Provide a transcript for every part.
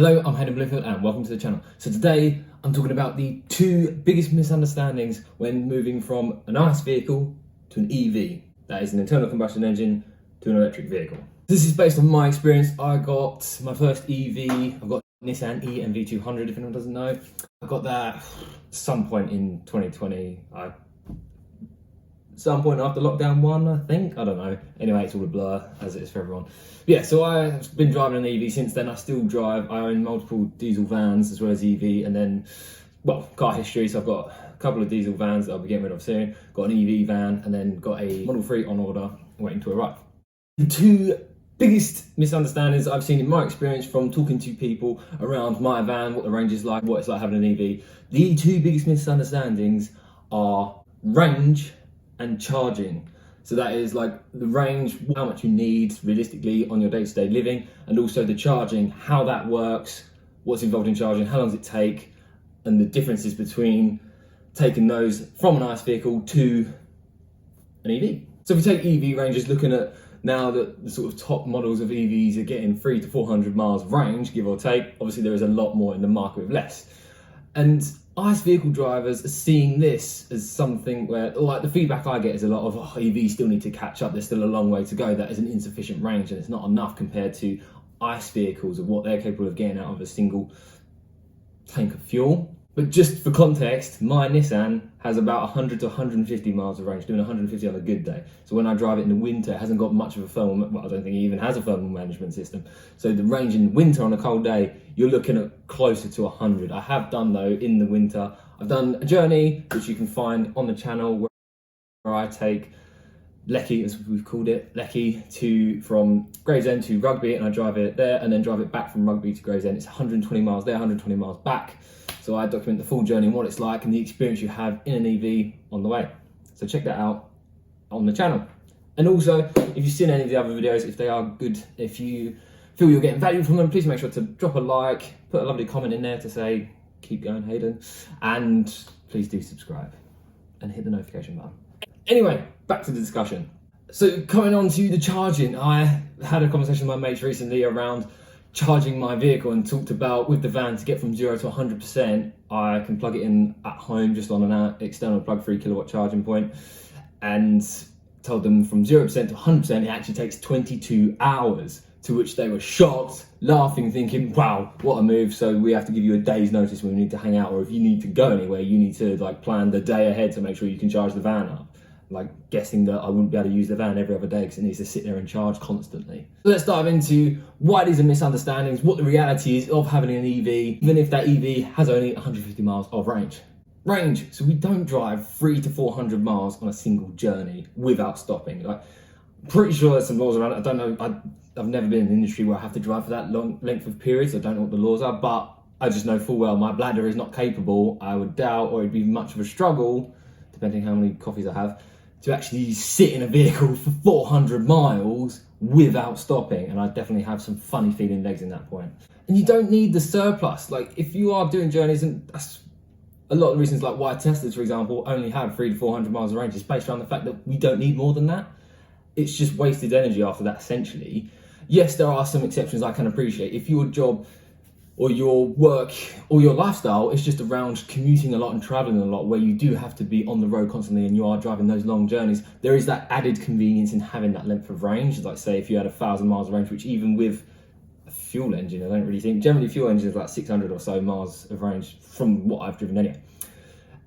Hello, I'm Hayden.Bloomfield and welcome to the channel. So today I'm talking about the two biggest misunderstandings when moving from an ICE vehicle to an EV. That is an internal combustion engine to an electric vehicle. This is based on my experience. I got my first EV, I've got Nissan ENV200 if anyone doesn't know. I got that at some point in 2020. Some point after lockdown 1, I think. I don't know. Anyway, it's all a blur, as it is for everyone. Yeah, so I've been driving an EV since then. I still drive. I own multiple diesel vans as well as EV, and then, well, car history. So I've got a couple of diesel vans that I'll be getting rid of soon. Got an EV van, and then got a Model 3 on order, waiting to arrive. The two biggest misunderstandings I've seen in my experience from talking to people around my van, what the range is like, what it's like having an EV. The two biggest misunderstandings are range and charging. So that is like the range, how much you need realistically on your day-to-day living, and also the charging, how that works, what's involved in charging, how long does it take, and the differences between taking those from an ICE vehicle to an EV. So if we take EV ranges, looking at now that the sort of top models of EVs are getting 300 to 400 miles range, give or take, obviously there is a lot more in the market with less. And ICE vehicle drivers are seeing this as something where, like, the feedback I get is a lot of, EVs still need to catch up, there's still a long way to go, that is an insufficient range and it's not enough compared to ICE vehicles of what they're capable of getting out of a single tank of fuel. But just for context, my Nissan has about 100 to 150 miles of range, doing 150 on a good day. So when I drive it in the winter, it hasn't got much of a thermal, well, I don't think it even has a thermal management system. So the range in winter on a cold day, you're looking at closer to 100. I have done, though, in the winter, I've done a journey, which you can find on the channel, where I take Lecky, as we've called it, Lecky from Gravesend to Rugby, and I drive it there and then drive it back from Rugby to Gravesend. It's 120 miles there, 120 miles back. So I document the full journey and what it's like and the experience you have in an EV on the way. So check that out on the channel. And also, if you've seen any of the other videos, if they are good, if you feel you're getting value from them, please make sure to drop a like, put a lovely comment in there to say, keep going, Hayden. And please do subscribe and hit the notification button. Anyway, back to the discussion. So coming on to the charging, I had a conversation with my mates recently around charging my vehicle and talked about with the van to get from 0 to 100%, I can plug it in at home just on an external plug 3 kilowatt charging point, and told them from 0% to 100% it actually takes 22 hours, to which they were shocked, laughing, thinking, wow, what a move. So we have to give you a day's notice when we need to hang out, or if you need to go anywhere, you need to like plan the day ahead to make sure you can charge the van up. Like guessing that I wouldn't be able to use the van every other day because it needs to sit there and charge constantly. So let's dive into why these are misunderstandings, what the reality is of having an EV, even if that EV has only 150 miles of range. So we don't drive 300 to 400 miles on a single journey without stopping. Like, I'm pretty sure there's some laws around it. I don't know, I've never been in an industry where I have to drive for that long length of periods. So I don't know what the laws are, but I just know full well my bladder is not capable, I would doubt, or it'd be much of a struggle, depending how many coffees I have, to actually sit in a vehicle for 400 miles without stopping. And I definitely have some funny feeling legs in that point. And you don't need the surplus. Like, if you are doing journeys, and that's a lot of the reasons like why Teslas, for example, only have 300 to 400 miles of range, is based around the fact that we don't need more than that. It's just wasted energy after that, essentially. Yes, there are some exceptions I can appreciate. If your job or your work or your lifestyle is just around commuting a lot and traveling a lot, where you do have to be on the road constantly and you are driving those long journeys, there is that added convenience in having that length of range. Like, say if you had 1,000 miles of range, which even with a fuel engine, I don't really think, generally fuel engines are like 600 or so miles of range from what I've driven anyway.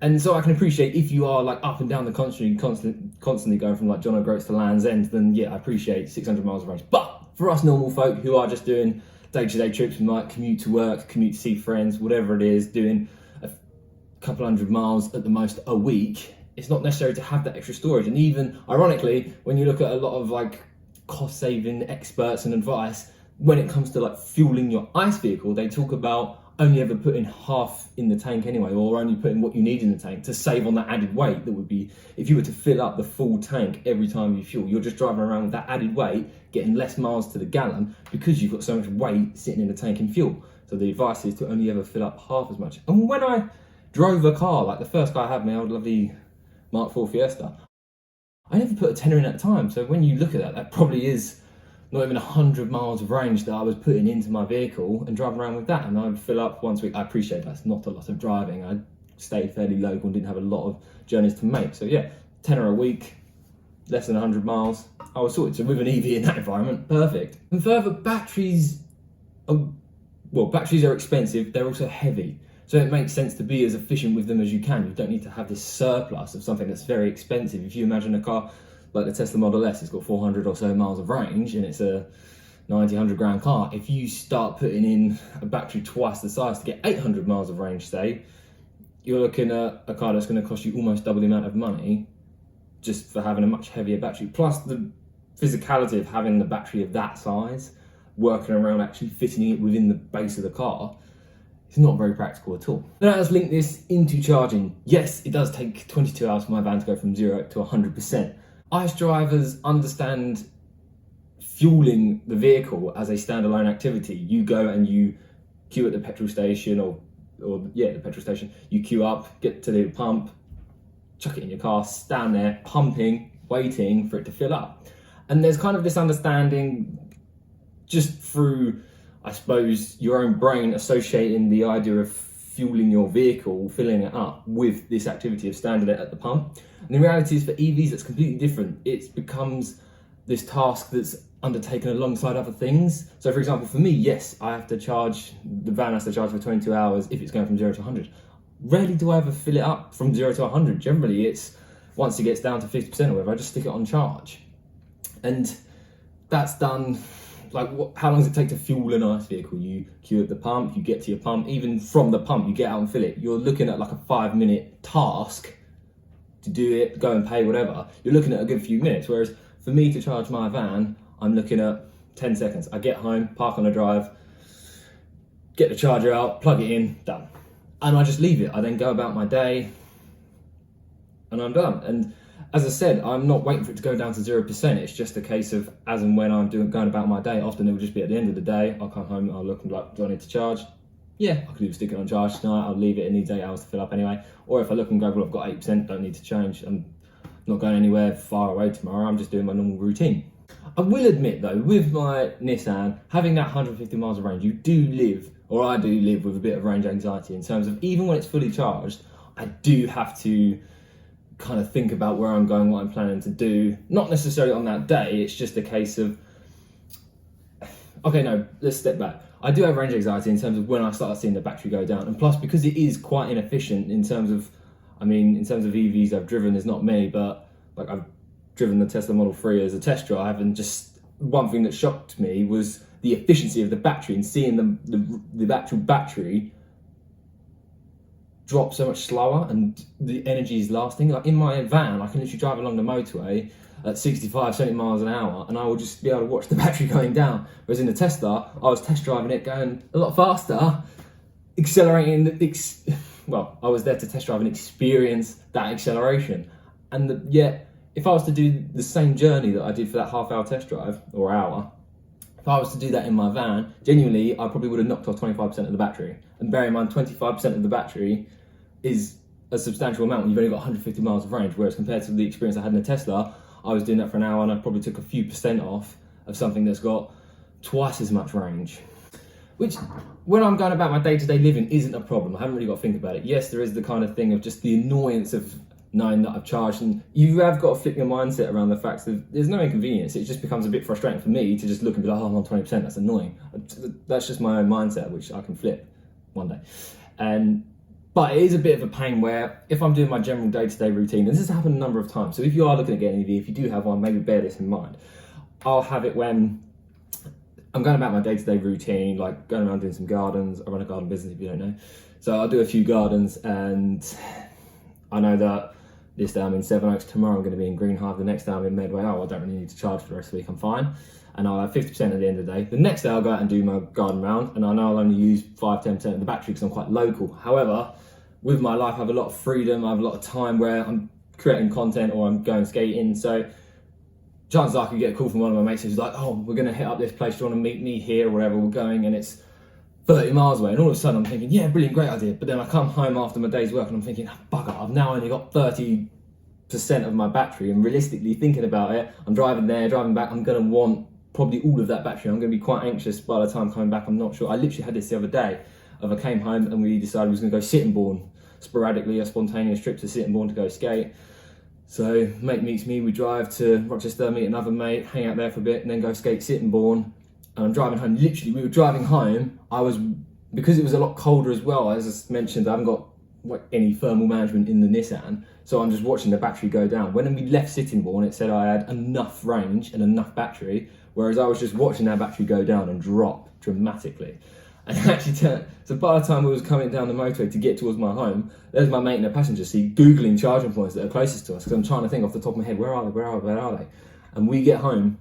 And so I can appreciate if you are like up and down the country, constantly going from like John O'Groats to Land's End, then yeah, I appreciate 600 miles of range. But for us normal folk who are just doing day-to-day trips, we might commute to work, commute to see friends, whatever it is, doing a couple hundred miles at the most a week, it's not necessary to have that extra storage. And even ironically, when you look at a lot of like cost-saving experts and advice, when it comes to like fueling your ICE vehicle, they talk about only ever putting half in the tank anyway, or only putting what you need in the tank to save on that added weight. That would be, if you were to fill up the full tank every time you fuel, you're just driving around with that added weight, getting less miles to the gallon because you've got so much weight sitting in the tank in fuel. So the advice is to only ever fill up half as much. And when I drove a car, like the first car I had, my old lovely Mark IV Fiesta, I never put a tenner in at a time. So when you look at that, that probably is not even 100 miles of range that I was putting into my vehicle and driving around with that. And I would fill up once a week. I appreciate that's not a lot of driving. I stayed fairly local and didn't have a lot of journeys to make. So yeah, tenner a week, less than 100 miles. I was sorted. So with an EV in that environment, perfect. And further, batteries are expensive. They're also heavy. So it makes sense to be as efficient with them as you can. You don't need to have this surplus of something that's very expensive. If you imagine a car like the Tesla Model S, it's got 400 or so miles of range and it's a 90, 100 grand car. If you start putting in a battery twice the size to get 800 miles of range, say, you're looking at a car that's going to cost you almost double the amount of money just for having a much heavier battery. Plus the physicality of having the battery of that size, working around actually fitting it within the base of the car, it's not very practical at all. Now let's link this into charging. Yes, it does take 22 hours for my van to go from 0 to 100%. ICE drivers understand fueling the vehicle as a standalone activity. You go and you queue at the petrol station the petrol station. You queue up, get to the pump, chuck it in your car, stand there pumping, waiting for it to fill up. And there's kind of this understanding just through, I suppose, your own brain associating the idea of fueling your vehicle, filling it up with this activity of standing it at the pump. And the reality is for EVs, it's completely different. It becomes this task that's undertaken alongside other things. So for example, for me, yes, the van has to charge for 22 hours if it's going from 0 to 100. Rarely do I ever fill it up from 0 to 100. Generally, it's once it gets down to 50% or whatever, I just stick it on charge. And that's done. How long does it take to fuel an ICE vehicle? You queue at the pump, you get to your pump, even from the pump, you get out and fill it. You're looking at like a 5-minute task to do it, go and pay, whatever. You're looking at a good few minutes. Whereas for me to charge my van, I'm looking at 10 seconds. I get home, park on the drive, get the charger out, plug it in, done. And I just leave it. I then go about my day and I'm done. And as I said, I'm not waiting for it to go down to 0%. It's just a case of as and when I'm going about my day. Often it will just be at the end of the day. I'll come home, I'll look and be like, do I need to charge? Yeah, I could either stick it on charge tonight, I'll leave it, it needs 8 hours to fill up anyway. Or if I look and go, well, I've got 8%, don't need to change. I'm not going anywhere far away tomorrow, I'm just doing my normal routine. I will admit though, with my Nissan, having that 150 miles of range, I do live with a bit of range anxiety in terms of even when it's fully charged, I do have to kind of think about where I'm going, what I'm planning to do. Not necessarily on that day, it's just a case of, okay, no, let's step back. I do have range anxiety in terms of when I start seeing the battery go down. And plus, because it is quite inefficient in terms of EVs I've driven, there's not many, but like I've driven the Tesla Model 3 as a test drive, and just one thing that shocked me was the efficiency of the battery and seeing the actual battery drop so much slower and the energy is lasting. Like in my van, I can literally drive along the motorway at 65, 70 miles an hour and I will just be able to watch the battery going down. Whereas in the Tesla, I was test driving it going a lot faster, accelerating. I was there to test drive and experience that acceleration. And yet, if I was to do the same journey that I did for that half-hour test drive, or hour, if I was to do that in my van, genuinely, I probably would have knocked off 25% of the battery. And bear in mind, 25% of the battery is a substantial amount when you've only got 150 miles of range, whereas compared to the experience I had in the Tesla, I was doing that for an hour and I probably took a few percent off of something that's got twice as much range. Which, when I'm going about my day-to-day living, isn't a problem. I haven't really got to think about it. Yes, there is the kind of thing of just the annoyance of knowing that I've charged, and you have got to flip your mindset around the fact that there's no inconvenience. It just becomes a bit frustrating for me to just look and be like, oh, I'm on 20%, that's annoying. That's just my own mindset, which I can flip one day. But it is a bit of a pain where if I'm doing my general day-to-day routine, and this has happened a number of times, so if you are looking at getting an EV, if you do have one, maybe bear this in mind. I'll have it when I'm going about my day-to-day routine, like going around doing some gardens. I run a garden business, if you don't know. So I'll do a few gardens, and I know that this day I'm in Sevenoaks, tomorrow I'm going to be in Greenhive, the next day I'm in Medway. Oh, I don't really need to charge for the rest of the week, I'm fine. And I'll have 50% at the end of the day. The next day I'll go out and do my garden round, and I know I'll only use 5-10% of the battery because I'm quite local. However, with my life I have a lot of freedom, I have a lot of time where I'm creating content or I'm going skating. So chances are I could get a call from one of my mates who's like, oh, we're going to hit up this place, do you want to meet me here or wherever we're going? And it's 30 miles away, and all of a sudden I'm thinking, yeah, brilliant, great idea. But then I come home after my day's work and I'm thinking, oh, bugger, I've now only got 30% of my battery, and realistically thinking about it, I'm driving there, driving back, I'm going to want probably all of that battery. I'm going to be quite anxious by the time coming back. I'm not sure. I literally had this the other day. I came home and we decided we was going to go Sittingbourne sporadically, a spontaneous trip to Sittingbourne to go skate. So mate meets me, we drive to Rochester, meet another mate, hang out there for a bit, and then go skate Sittingbourne. And I'm driving home. Literally, we were driving home. Because it was a lot colder as well, as I mentioned, I haven't got any thermal management in the Nissan, so I'm just watching the battery go down. When we left Sittingbourne, it said I had enough range and enough battery, whereas I was just watching that battery go down and drop dramatically. And actually, so by the time we was coming down the motorway to get towards my home, there's my mate in the passenger seat Googling charging points that are closest to us, because I'm trying to think off the top of my head, where are they? And we get home,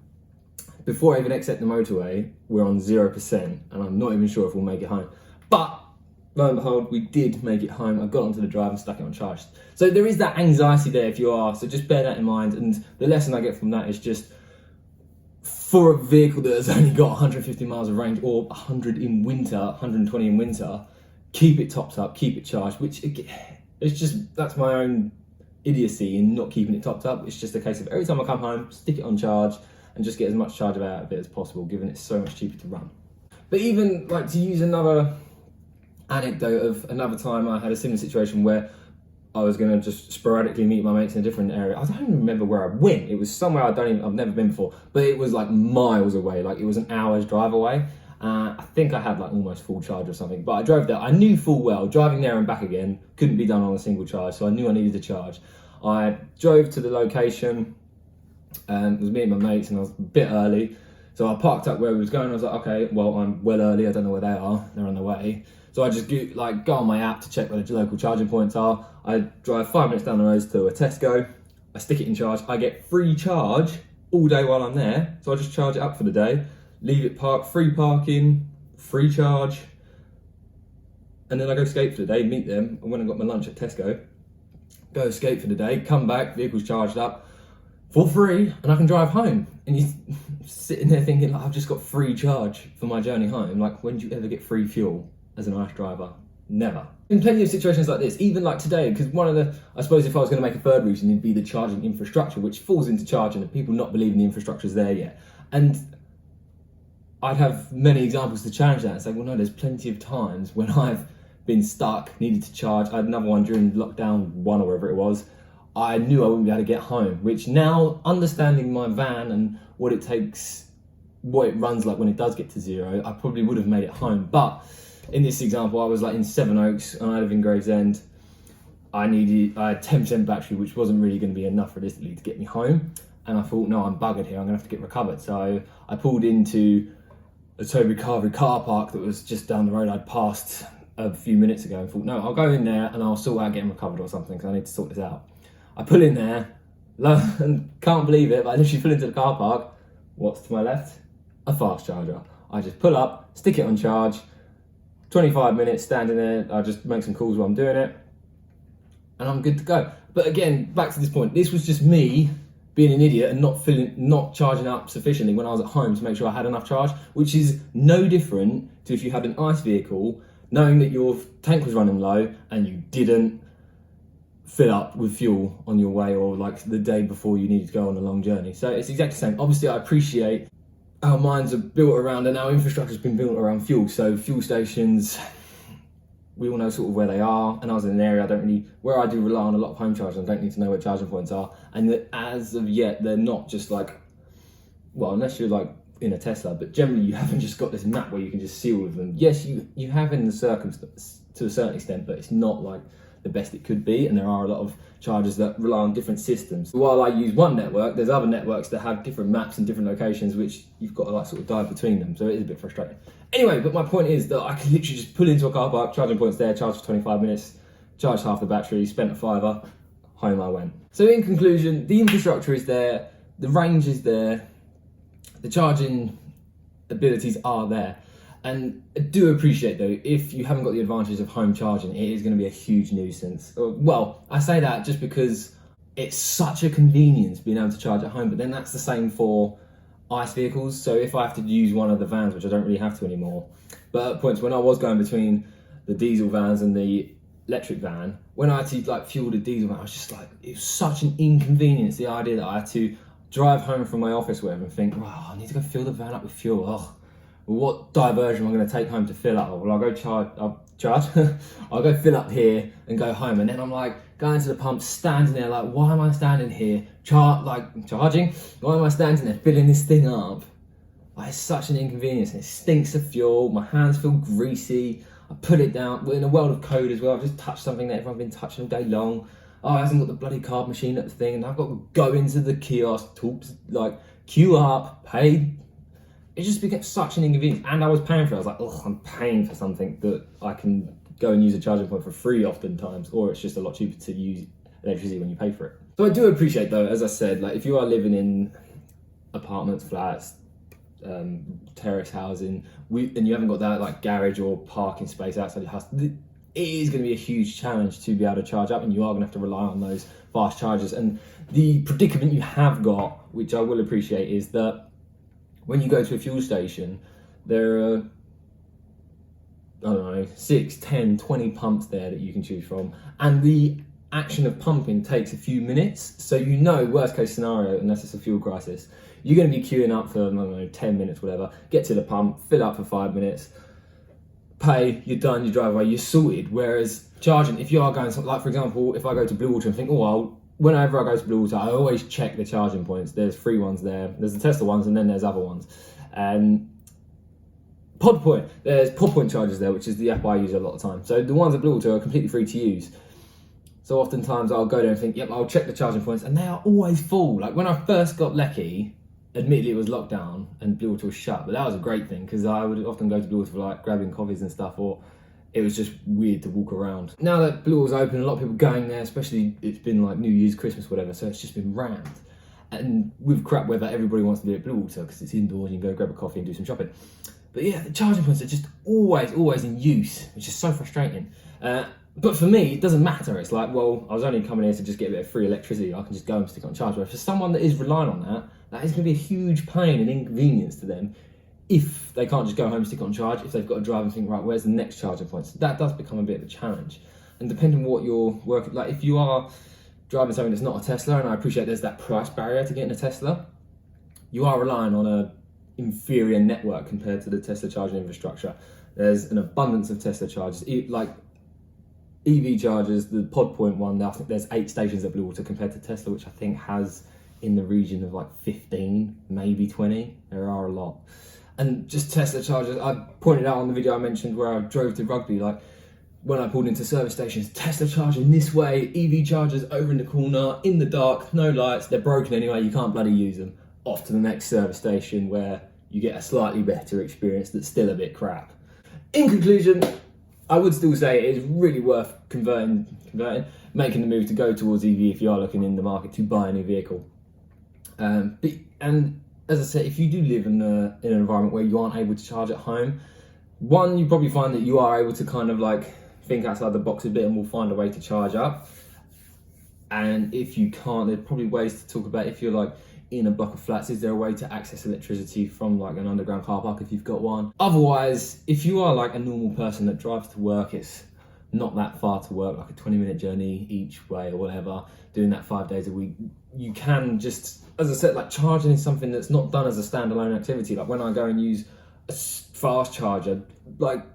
before I even exit the motorway, we're on 0%, and I'm not even sure if we'll make it home. But lo and behold, we did make it home. I got onto the drive and stuck it on charge. So there is that anxiety there if you are, so just bear that in mind. And the lesson I get from that is just, for a vehicle that has only got 150 miles of range, or 100 in winter, 120 in winter, keep it topped up, keep it charged, which it's just, that's my own idiocy in not keeping it topped up. It's just a case of every time I come home, stick it on charge and just get as much charge out of it as possible, given it's so much cheaper to run. But even to use another anecdote of another time I had a similar situation where I was going to just sporadically meet my mates in a different area. I don't even remember where I went. It was somewhere I've never been before, but it was miles away. It was an hour's drive away. I think I had almost full charge or something, but I drove there. I knew full well driving there and back again couldn't be done on a single charge, so I knew I needed to charge. I drove to the location and was meeting my mates, and I was a bit early, so I parked up where we was going. I was like, okay, well, I'm well early. I don't know where they are. They're on their way. So I just go on my app to check where the local charging points are. I drive 5 minutes down the road to a Tesco. I stick it in charge. I get free charge all day while I'm there. So I just charge it up for the day, leave it parked, free parking, free charge. And then I go skate for the day, meet them. I went and got my lunch at Tesco, go skate for the day, come back, vehicle's charged up for free, and I can drive home. And you're sitting there thinking, I've just got free charge for my journey home. When do you ever get free fuel as an Irish driver? Never. In plenty of situations like this, even today, because I suppose if I was going to make a third reason, it'd be the charging infrastructure, which falls into charging and people not believing the infrastructure's there yet. And I'd have many examples to challenge that and say, well, no, there's plenty of times when I've been stuck, needed to charge. I had another one during lockdown 1 or wherever it was. I knew I wouldn't be able to get home, which now, understanding my van and what it takes, what it runs like when it does get to 0, I probably would have made it home. But in this example, I was in Sevenoaks and I live in Gravesend. I had 10% battery, which wasn't really going to be enough realistically to get me home. And I thought, no, I'm buggered here. I'm going to have to get recovered. So I pulled into a Toby Carvery car park that was just down the road I'd passed a few minutes ago, and thought, no, I'll go in there and I'll sort out getting recovered or something, because I need to sort this out. I pull in there, and can't believe it, but I literally pull into the car park. What's to my left? A fast charger. I just pull up, stick it on charge, 25 minutes standing there, I just make some calls while I'm doing it, and I'm good to go. But again, back to this point, this was just me being an idiot and not charging up sufficiently when I was at home to make sure I had enough charge, which is no different to if you had an ICE vehicle, knowing that your tank was running low and you didn't fill up with fuel on your way, or the day before you needed to go on a long journey. So it's exactly the same. Obviously, I appreciate our minds are built around, and our infrastructure's been built around fuel. So fuel stations, we all know sort of where they are. And I was in an area where I do rely on a lot of home charging. I don't need to know where charging points are. And that as of yet, they're not just unless you're in a Tesla, but generally you haven't just got this map where you can just see all of them. Yes, you have in the circumstance to a certain extent, but it's not the best it could be, and there are a lot of chargers that rely on different systems. While I use one network, there's other networks that have different maps and different locations, which you've got to sort of dive between them, so it is a bit frustrating. Anyway, but my point is that I can literally just pull into a car park, charging points there, charge for 25 minutes, charge half the battery, spent a £5, home I went. So in conclusion, the infrastructure is there, the range is there, the charging abilities are there. And I do appreciate, though, if you haven't got the advantage of home charging, it is going to be a huge nuisance. Well, I say that just because it's such a convenience being able to charge at home, but then that's the same for ICE vehicles. So if I have to use one of the vans, which I don't really have to anymore, but at points when I was going between the diesel vans and the electric van, when I had to fuel the diesel van, I was just it was such an inconvenience, the idea that I had to drive home from my office, whatever, and think, I need to go fill the van up with fuel. Well, what diversion am I going to take home to fill up? Well, I'll go charge. I'll go fill up here and go home. And then I'm like going to the pump, standing there like, why am I standing here charging? Why am I standing there filling this thing up? Like, it's such an inconvenience, and it stinks of fuel. My hands feel greasy. I put it down. We're in a world of code as well. I've just touched something that everyone's been touching all day long. Oh, it hasn't got the bloody card machine at the thing, and I've got to go into the kiosk, queue up, pay. It just became such an inconvenience, and I was paying for it. I was like, oh, I'm paying for something that I can go and use a charging point for free oftentimes, or it's just a lot cheaper to use electricity when you pay for it. So I do appreciate, though, as I said, like if you are living in apartments, flats, terrace housing, and you haven't got that like garage or parking space outside your house, it is going to be a huge challenge to be able to charge up, and you are going to have to rely on those fast chargers. And the predicament you have got, which I will appreciate, is that when you go to a fuel station, there are, I don't know, 6, 10, 20 pumps there that you can choose from, and the action of pumping takes a few minutes. So you know, worst case scenario, unless it's a fuel crisis, you're going to be queuing up for, I don't know, 10 minutes, whatever, get to the pump, fill up for 5 minutes, pay, you're done, you drive away, you're sorted. Whereas charging, if you are going, like for example, if I go to Blue Water and think, whenever I go to Blue Water, I always check the charging points. There's free ones there, there's the Tesla ones, and then there's other ones. Pod Point, there's Pod Point chargers there, which is the app I use a lot of the time. So the ones at Blue Water are completely free to use. So oftentimes I'll go there and think, yep, I'll check the charging points, and they are always full. Like when I first got Lecky, admittedly it was lockdown and Blue Water was shut, but that was a great thing because I would often go to Blue Water for like grabbing coffees and stuff, or it was just weird to walk around. Now that Blue Water's open, a lot of people going there, especially it's been like New Year's, Christmas, whatever, so it's just been rammed. And with crap weather, everybody wants to do it at Blue Water because it's indoors, you can go grab a coffee and do some shopping. But yeah, the charging points are just always in use, which is so frustrating. But for me, it doesn't matter. It's like, well, I was only coming here to just get a bit of free electricity. I can just go and stick it on charge. But for someone that is relying on that, that is going to be a huge pain and inconvenience to them if they can't just go home and stick it on charge, if they've got to drive and think, right, where's the next charging point? So that does become a bit of a challenge. And depending on what you're working, like if you are driving something that's not a Tesla, and I appreciate there's that price barrier to getting a Tesla, you are relying on a inferior network compared to the Tesla charging infrastructure. There's an abundance of Tesla chargers, like EV chargers. The Pod Point one, I think there's 8 stations at Blue Water compared to Tesla, which I think has in the region of like 15, maybe 20. There are a lot. And just Tesla chargers, I pointed out on the video I mentioned where I drove to Rugby, like when I pulled into service stations, Tesla charging this way, EV chargers over in the corner, in the dark, no lights, they're broken anyway, you can't bloody use them. Off to the next service station where you get a slightly better experience that's still a bit crap. In conclusion, I would still say it is really worth making the move to go towards EV if you are looking in the market to buy a new vehicle. And as I said, if you do live in an environment where you aren't able to charge at home, one, you probably find that you are able to kind of like think outside the box a bit and will find a way to charge up. And if you can't, there's probably ways to talk about if you're like in a block of flats, is there a way to access electricity from like an underground car park if you've got one? Otherwise, if you are like a normal person that drives to work, it's not that far to work, like a 20-minute journey each way or whatever, doing that 5 days a week, you can just, as I said, like charging is something that's not done as a standalone activity. Like when I go and use a fast charger, like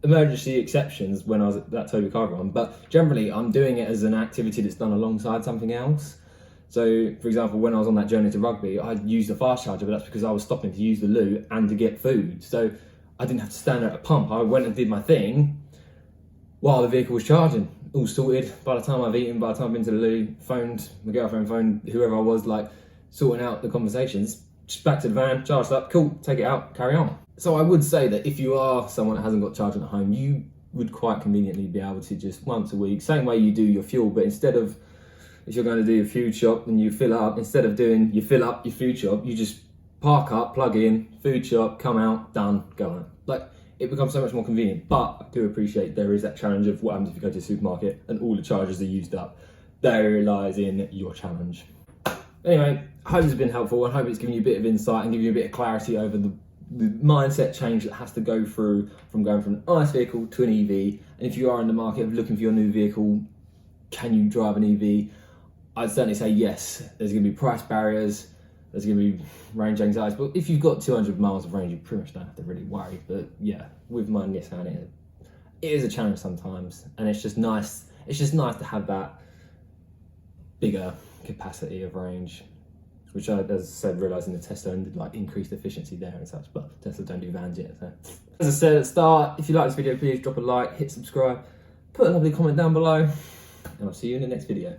emergency exceptions when I was at that Toby car run, but generally I'm doing it as an activity that's done alongside something else. So, for example, when I was on that journey to Rugby, I used a fast charger, but that's because I was stopping to use the loo and to get food. So I didn't have to stand at a pump. I went and did my thing while the vehicle was charging. All sorted. By the time I've eaten, by the time I've been to the loo, phoned my girlfriend, phoned whoever I was, like sorting out the conversations, just back to the van, charged up, cool, take it out, carry on. So I would say that if you are someone that hasn't got charging at home, you would quite conveniently be able to just once a week, same way you do your fuel, but instead of, if you're going to do your food shop and you fill up, instead of doing you fill up your food shop, you just park up, plug in, food shop, come out, done, go on. Like, it becomes so much more convenient. But I do appreciate there is that challenge of what happens if you go to the supermarket and all the chargers are used up. There lies in your challenge. Anyway, I hope it's been helpful. I hope it's given you a bit of insight and given you a bit of clarity over the mindset change that has to go through from going from an ICE vehicle to an EV. And if you are in the market of looking for your new vehicle, can you drive an EV? I'd certainly say yes. There's going to be price barriers. there's going to be range anxiety. But if you've got 200 miles of range, you pretty much don't have to really worry. But yeah, with my Nissan, it is a challenge sometimes, and it's just nice. It's just nice to have that bigger capacity of range, which I, as I said, realised in the Tesla and like increased efficiency there and such. But Tesla don't do vans yet. So, as I said at the start, if you like this video, please drop a like, hit subscribe, put a lovely comment down below, and I'll see you in the next video.